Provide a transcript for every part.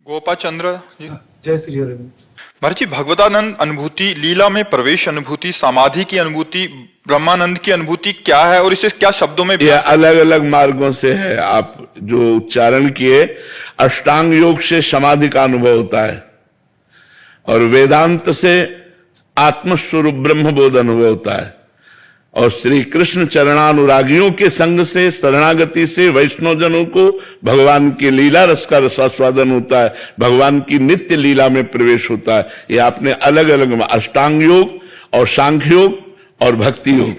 गोपाचंद्र जी, जय श्री हरिवंश। महाराज जी, भगवतानंद अनुभूति, लीला में प्रवेश अनुभूति, समाधि की अनुभूति, ब्रह्मानंद की अनुभूति क्या है और इसे क्या शब्दों में यह अलग अलग मार्गों से है। आप जो उच्चारण किए, अष्टांग योग से समाधि का अनुभव होता है और वेदांत से आत्मस्वरूप ब्रह्मबोध अनुभव होता है, और श्री कृष्ण चरणानुरागियों के संग से, शरणागति से वैष्णव जनों को भगवान की लीला रस का रसास्वादन होता है, भगवान की नित्य लीला में प्रवेश होता है। ये आपने अलग अलग अष्टांग योग और सांख्य योग और भक्ति योग,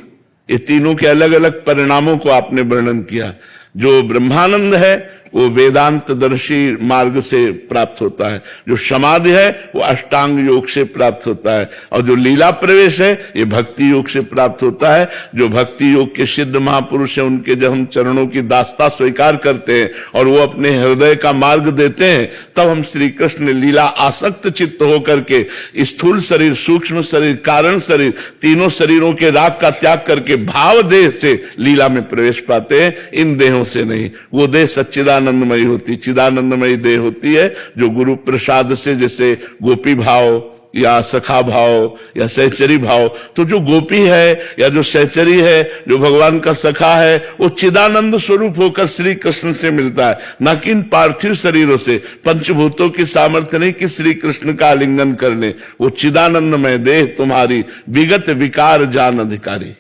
ये तीनों के अलग अलग परिणामों को आपने वर्णन किया। जो ब्रह्मानंद है वो वेदांत दर्शी मार्ग से प्राप्त होता है, जो समाधि है वो अष्टांग योग से प्राप्त होता है, और जो लीला प्रवेश है ये भक्ति योग से प्राप्त होता है। जो भक्ति योग के सिद्ध महापुरुष हैं, उनके जब हम चरणों की दास्ता स्वीकार करते हैं और वो अपने हृदय का मार्ग देते हैं, तब हम श्री कृष्ण लीला आसक्त चित्त होकर के स्थूल शरीर, सूक्ष्म शरीर, कारण शरीर, तीनों शरीरों के राग का त्याग करके भाव देह से लीला में प्रवेश पाते हैं, इन देहों से नहीं। वो देह सच्चिदानंदमयी होती, चिदानंदमयी देह होती है, जो गुरु प्रसाद से, जैसे गोपी भाव या सखा भाव या सहचरी भाव, तो जो गोपी है या जो सहचरी है, जो भगवान का सखा है, वो चिदानंद स्वरूप होकर श्री कृष्ण से मिलता है, न कि इन पार्थिव शरीरों से। पंचभूतों की सामर्थ्य नहीं कि श्री कृष्ण का आलिंगन कर ले। वो चिदानंदमय देह तुम्हारी, विगत विकार जान अधिकारी।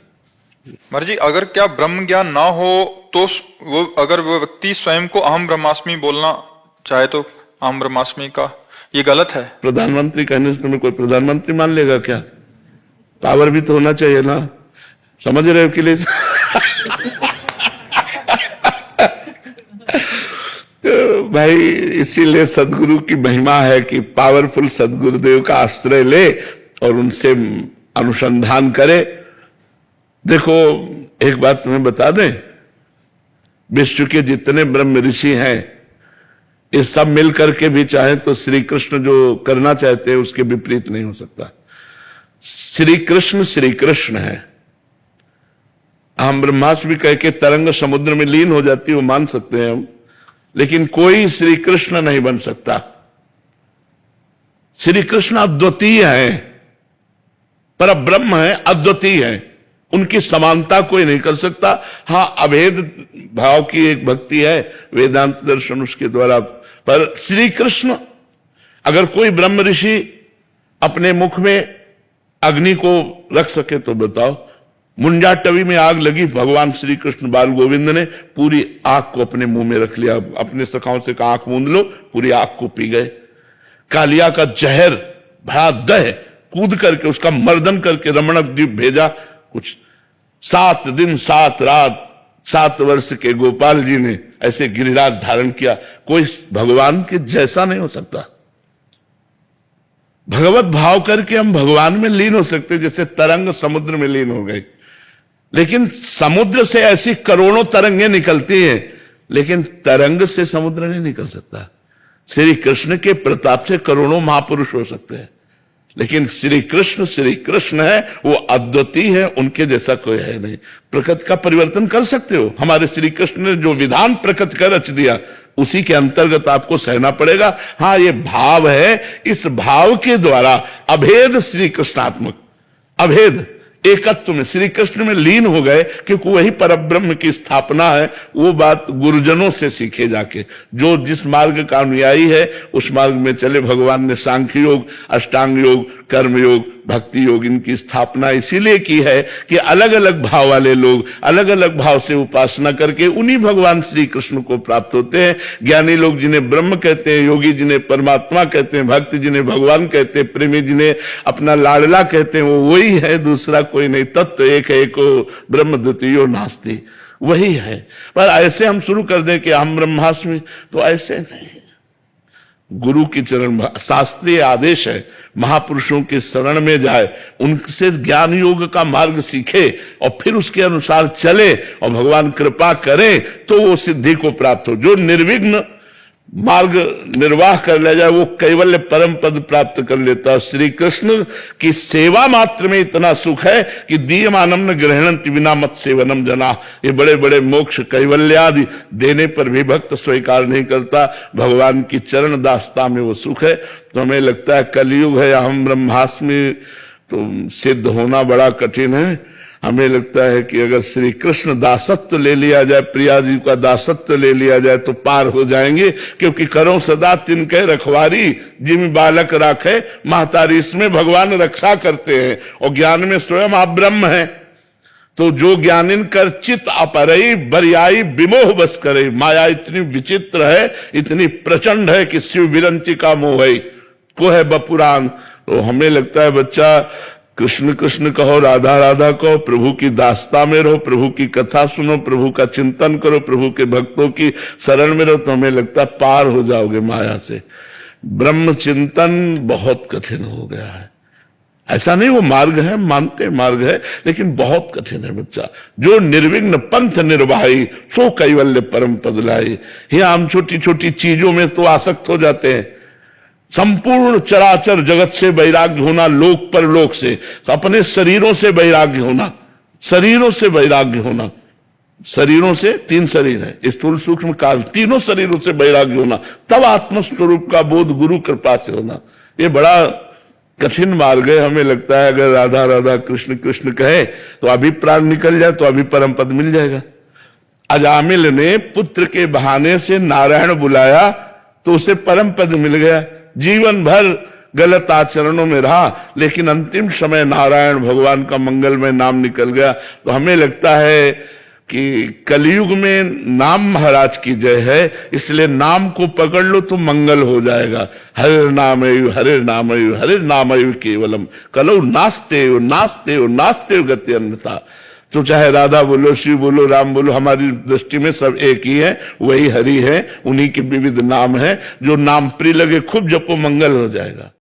महाराज जी, अगर क्या ब्रह्म ज्ञान ना हो तो वो, अगर वो व्यक्ति स्वयं को अहम ब्रह्मास्मि बोलना चाहे तो अहम ब्रह्मास्मि का ये गलत है? प्रधानमंत्री कहने से तुम्हें कोई प्रधानमंत्री मान लेगा क्या? पावर भी तो होना चाहिए ना, समझ रहे हो कि लिए तो भाई, इसीलिए सदगुरु की महिमा है कि पावरफुल सदगुरुदेव का आश्रय ले और उनसे अनुसंधान करे। देखो, एक बात तुम्हें बता दें, विश्व के जितने ब्रह्म ऋषि हैं, ये सब मिलकर के भी चाहे तो श्री कृष्ण जो करना चाहते हैं उसके विपरीत नहीं हो सकता। श्री कृष्ण है। हम ब्रह्मास्मि कह के तरंग समुद्र में लीन हो जाती है, वो मान सकते हैं हम, लेकिन कोई श्री कृष्ण नहीं बन सकता। श्री कृष्ण अद्वितीय है, पर ब्रह्म है, अद्वितीय है, उनकी समानता कोई नहीं कर सकता। हां, अभेद भाव की एक भक्ति है, वेदांत दर्शन उसके द्वारा, पर श्री कृष्ण, अगर कोई ब्रह्म ऋषि अपने मुख में अग्नि को रख सके तो बताओ। मुंजाटवी में आग लगी, भगवान श्री कृष्ण बाल गोविंद ने पूरी आग को अपने मुंह में रख लिया, अपने सखाओं से कहा आंख मूंद लो, पूरी आग को पी गए। कालिया का जहर भया दह कूद करके उसका मर्दन करके रमणक द्वीप भेजा। कुछ 7 दिन 7 रात 7 वर्ष के गोपाल जी ने ऐसे गिरिराज धारण किया। कोई भगवान के जैसा नहीं हो सकता। भगवत भाव करके हम भगवान में लीन हो सकते, जैसे तरंग समुद्र में लीन हो गई। लेकिन समुद्र से ऐसी करोड़ों तरंगें निकलती हैं, लेकिन तरंग से समुद्र नहीं निकल सकता। श्री कृष्ण के प्रताप से करोड़ों महापुरुष हो सकते हैं, लेकिन श्री कृष्ण है, वो अद्वितीय है, उनके जैसा कोई है नहीं। प्रकृति का परिवर्तन कर सकते हो, हमारे श्री कृष्ण ने जो विधान प्रकृति का रच दिया उसी के अंतर्गत आपको सहना पड़ेगा। हाँ, ये भाव है, इस भाव के द्वारा अभेद श्री कृष्णात्मक, अभेद एकत्व में श्री कृष्ण में लीन हो गए, क्योंकि वही परब्रह्म की स्थापना है। वो बात गुरुजनों से सीखे जाके, जो जिस मार्ग का अनुयायी है उस मार्ग में चले। भगवान ने सांख्य योग, अष्टांग योग, कर्म योग, भक्ति योग, इनकी स्थापना इसीलिए की है कि अलग अलग भाव वाले लोग अलग अलग भाव से उपासना करके उन्हीं भगवान श्री कृष्ण को प्राप्त होते हैं। ज्ञानी लोग जिन्हें ब्रह्म कहते हैं, योगी जिन्हें परमात्मा कहते हैं, भक्त जिन्हें भगवान कहते हैं, प्रेमी जिन्हें अपना लाडला कहते हैं, वो वही है, दूसरा कोई नहीं। तत्व एक है, एको ब्रह्म द्वितीयो नास्ति, वही है। पर ऐसे हम शुरू कर दें कि हम ब्रह्मास्मि, तो ऐसे नहीं। गुरु की चरण, शास्त्रीय आदेश है, महापुरुषों के शरण में जाए, उनसे ज्ञान योग का मार्ग सीखे और फिर उसके अनुसार चले, और भगवान कृपा करें तो वो सिद्धि को प्राप्त हो। जो निर्विघ्न मार्ग निर्वाह कर ले जाए वो कैवल्य परम पद प्राप्त कर लेता है। श्री कृष्ण की सेवा मात्र में इतना सुख है कि दीयमानम न ग्रहणंति विना मत सेवनम जना। ये बड़े बड़े मोक्ष कैवल्यादि देने पर भी भक्त स्वीकार नहीं करता। भगवान की चरण दासता में वो सुख है। तो हमें लगता है कलयुग है, अहम ब्रह्मास्मि तो सिद्ध होना बड़ा कठिन है। हमें लगता है कि अगर श्री कृष्ण दासत्व ले लिया जाए, प्रिया जी का दासत्व ले लिया जाए तो पार हो जाएंगे। क्योंकि करो सदा तिनके रखवारी, जिम बालक राखे महतारी। इसमें भगवान रक्षा करते हैं और ज्ञान में स्वयं आप ब्रह्म हैं। तो जो ज्ञानिन कर चित अपरई बरियाई विमोह बस करे। माया इतनी विचित्र है, इतनी प्रचंड है कि शिव विरंची का मोह है को है बपुराण। तो हमें लगता है बच्चा कृष्ण कृष्ण कहो, राधा राधा कहो, प्रभु की दास्ता में रहो, प्रभु की कथा सुनो, प्रभु का चिंतन करो, प्रभु के भक्तों की शरण में रहो, तो हमें लगता है पार हो जाओगे माया से। ब्रह्म चिंतन बहुत कठिन हो गया है। ऐसा नहीं वो मार्ग है, मानते मार्ग है, लेकिन बहुत कठिन है बच्चा। जो निर्विघ्न पंथ निर्वाही सो कैवल्य परम पद लाई। यहाँ हम छोटी छोटी चीजों में तो आसक्त हो जाते हैं। संपूर्ण चराचर जगत से वैराग्य होना, लोक पर लोक से, तो अपने शरीरों से वैराग्य होना, शरीरों से वैराग्य होना। शरीरों से, 3 शरीर है, स्थूल सूक्ष्म काल, तीनों शरीरों से वैराग्य होना, तब आत्मस्वरूप का बोध गुरु कृपा से होना। ये बड़ा कठिन मार्ग है। हमें लगता है अगर राधा राधा कृष्ण कृष्ण कहे तो अभी प्राण निकल जाए तो अभी परम पद मिल जाएगा। अजामिल ने पुत्र के बहाने से नारायण बुलाया तो उसे परम पद मिल गया। जीवन भर गलत आचरणों में रहा, लेकिन अंतिम समय नारायण भगवान का मंगलमय नाम निकल गया। तो हमें लगता है कि कलयुग में नाम महाराज की जय है, इसलिए नाम को पकड़ लो तो मंगल हो जाएगा। हरे नामयु हरे नामयु हरे नामयु केवलम कलौ नास्ते नास्ते नास्ते गति अन्यथा। तो चाहे राधा बोलो, शिव बोलो, राम बोलो, हमारी दृष्टि में सब एक ही है, वही हरि है। उन्हीं के विविध नाम है। जो नाम प्रिय लगे खूब जपो, मंगल हो जाएगा।